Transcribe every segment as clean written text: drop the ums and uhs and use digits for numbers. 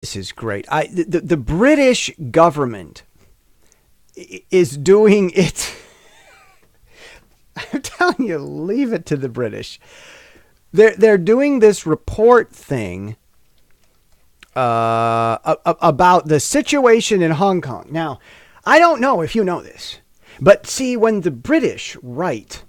This is great. The British government is doing it. I'm telling you, leave it to the British. They're doing this report thing about the situation in Hong Kong. Now, I don't know if you know this, but see, when the British write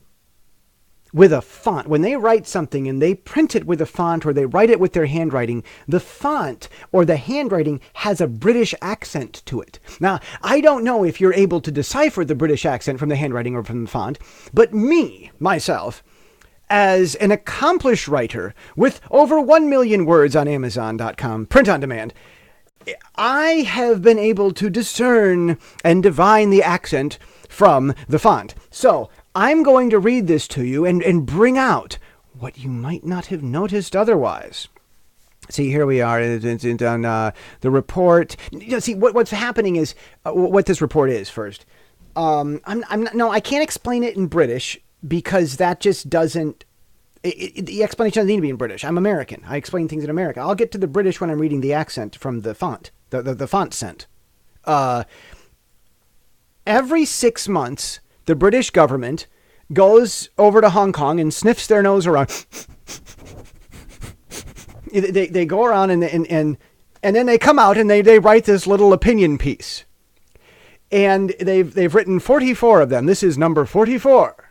with a font, when they write something and they print it with a font or they write it with their handwriting, the font or the handwriting has a British accent to it. Now, I don't know if you're able to decipher the British accent from the handwriting or from the font, but myself, as an accomplished writer with over 1 million words on Amazon.com, print on demand, I have been able to discern and divine the accent from the font. So I'm going to read this to you and bring out what you might not have noticed otherwise. See, here we are on the report. See, what's happening is what this report is first. I can't explain it in British because that just doesn't. The explanation doesn't need to be in British. I'm American. I explain things in America. I'll get to the British when I'm reading the accent from the font, the font scent. Every 6 months, the British government goes over to Hong Kong and sniffs their nose around. They go around and then they come out and they write this little opinion piece. And they've written 44 of them. This is number 44.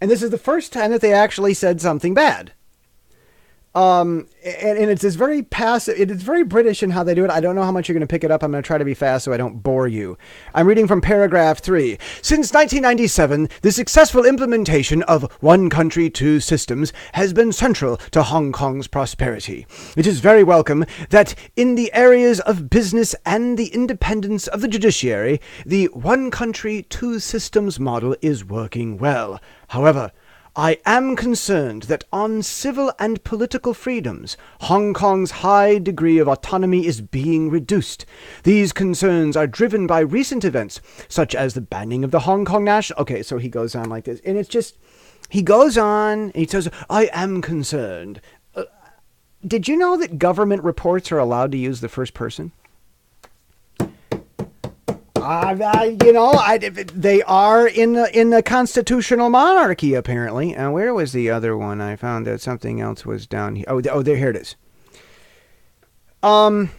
And this is the first time that they actually said something bad. And it's this very passive, it's very British in how they do it. I don't know how much you're going to pick it up. I'm going to try to be fast so I don't bore you. I'm reading from paragraph 3. Since 1997, the successful implementation of one country, two systems has been central to Hong Kong's prosperity. It is very welcome that in the areas of business and the independence of the judiciary, the one country, two systems model is working well. However, I am concerned that on civil and political freedoms, Hong Kong's high degree of autonomy is being reduced. These concerns are driven by recent events, such as the banning of the Hong Kong National... Okay, so he goes on like this, and it's just... He goes on, and he says, I am concerned. Did you know that government reports are allowed to use the first person? They are in the constitutional monarchy, apparently. And where was the other one? I found that something else was down here. Here it is. The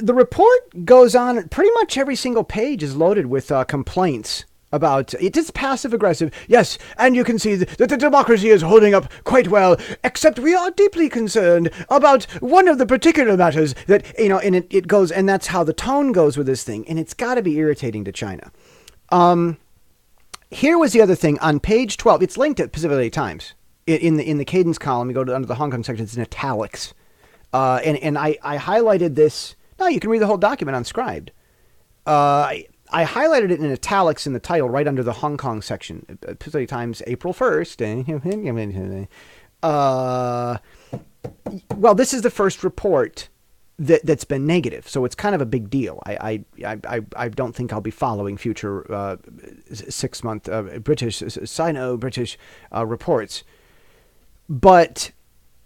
report goes on. Pretty much every single page is loaded with complaints about it is passive aggressive. Yes, and you can see that the democracy is holding up quite well, except we are deeply concerned about one of the particular matters that, and it goes, and that's how the tone goes with this thing, and it's got to be irritating to China. Here was the other thing on page 12. It's linked at Pacific Times in the cadence column. You go to under the Hong Kong section. It's in italics, and I highlighted this. No, you can read the whole document on Scribed. I highlighted it in italics in the title right under the Hong Kong section. Pacific Times, April 1st. Well, this is the first report that's been negative, so it's kind of a big deal. I don't think I'll be following future 6-month British, Sino-British reports. But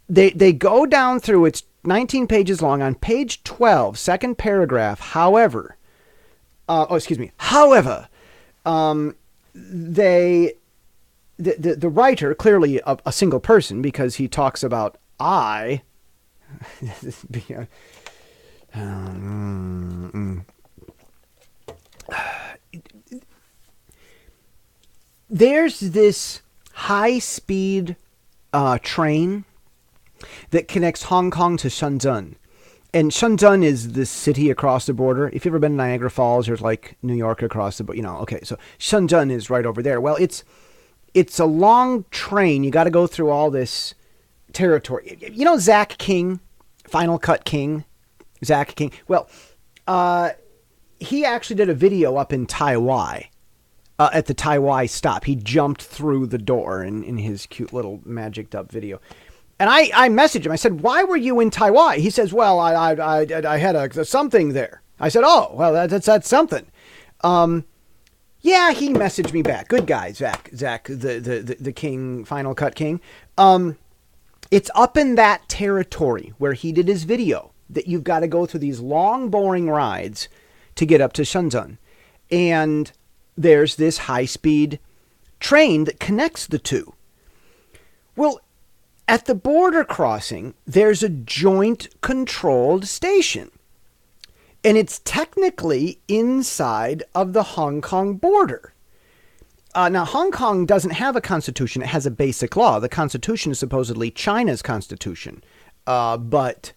they go down through, it's 19 pages long. On page 12, second paragraph, however... However, the writer, clearly a single person, because he talks about I. There's this high-speed train that connects Hong Kong to Shenzhen. And Shenzhen is the city across the border. If you've ever been to Niagara Falls, there's like New York across the border. Okay, so Shenzhen is right over there. Well, it's a long train. You got to go through all this territory. You know Zach King, Final Cut King? Zach King. Well, he actually did a video up in Taiwan, at the Taiwan stop. He jumped through the door in his cute little magicked up video. And I messaged him. I said, why were you in Taiwan? He says, well, I had a something there. I said, oh, well, that's something. Yeah, he messaged me back. Good guy, Zach, the King, Final Cut King. It's up in that territory where he did his video that you've got to go through these long, boring rides to get up to Shenzhen. And there's this high-speed train that connects the two. Well, at the border crossing, there's a joint controlled station. And it's technically inside of the Hong Kong border. Now, Hong Kong doesn't have a constitution. It has a basic law. The constitution is supposedly China's constitution. But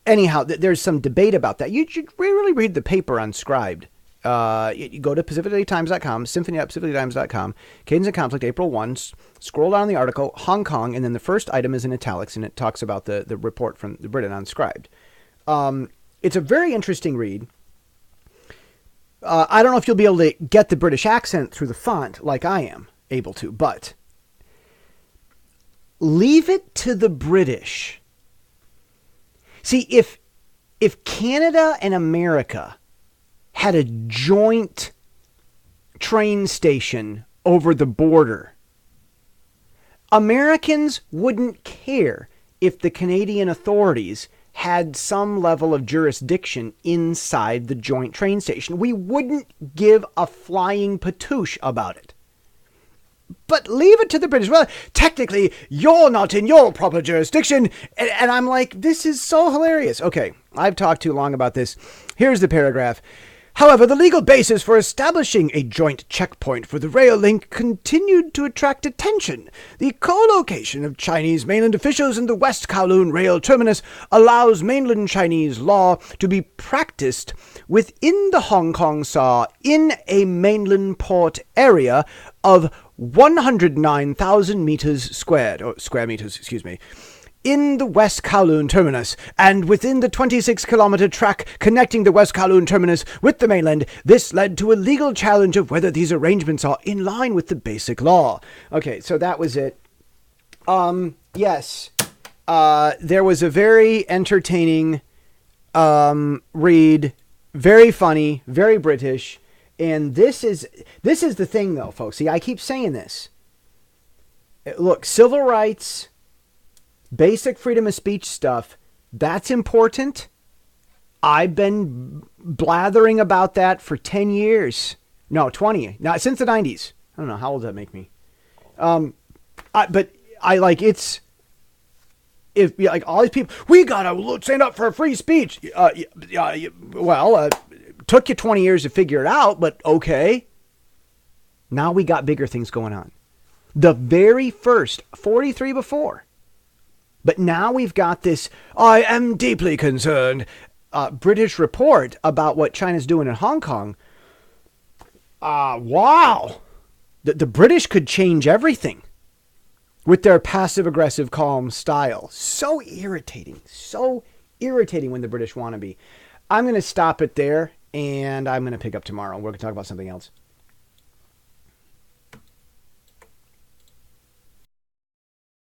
anyhow, there's some debate about that. You should really read the paper on Scribed. You go to PacificDailyTimes.com, symphony.pacificdailytimes.com, Cadence of Conflict, April 1, scroll down the article, Hong Kong, and then the first item is in italics, and it talks about the report from Britain on Scribed. It's a very interesting read. I don't know if you'll be able to get the British accent through the font like I am able to, but leave it to the British. See, if Canada and America had a joint train station over the border, Americans wouldn't care if the Canadian authorities had some level of jurisdiction inside the joint train station. We wouldn't give a flying patoosh about it. But leave it to the British. Well, technically, you're not in your proper jurisdiction. And I'm like, this is so hilarious. Okay, I've talked too long about this. Here's the paragraph. However, the legal basis for establishing a joint checkpoint for the rail link continued to attract attention. The co-location of Chinese mainland officials in the West Kowloon rail terminus allows mainland Chinese law to be practiced within the Hong Kong SAW in a mainland port area of 109,000 meters squared, or square meters, excuse me, in the West Kowloon terminus, and within the 26-kilometer track connecting the West Kowloon terminus with the mainland. This led to a legal challenge of whether these arrangements are in line with the basic law. Okay, so that was it. Yes, there was a very entertaining read, very funny, very British, and this is the thing, though, folks. See, I keep saying this. Look, civil rights, basic freedom of speech stuff, that's important. I've been blathering about that for 10 years. No, 20. Not since the 90s. I don't know. How old does that make me? But I like it's... If like all these people, we gotta stand up for free speech. Took you 20 years to figure it out, but okay. Now we got bigger things going on. The very first 43 before. But now we've got this, I am deeply concerned, British report about what China's doing in Hong Kong. Wow. The British could change everything with their passive-aggressive, calm style. So irritating when the British want to be. I'm going to stop it there, and I'm going to pick up tomorrow. We're going to talk about something else.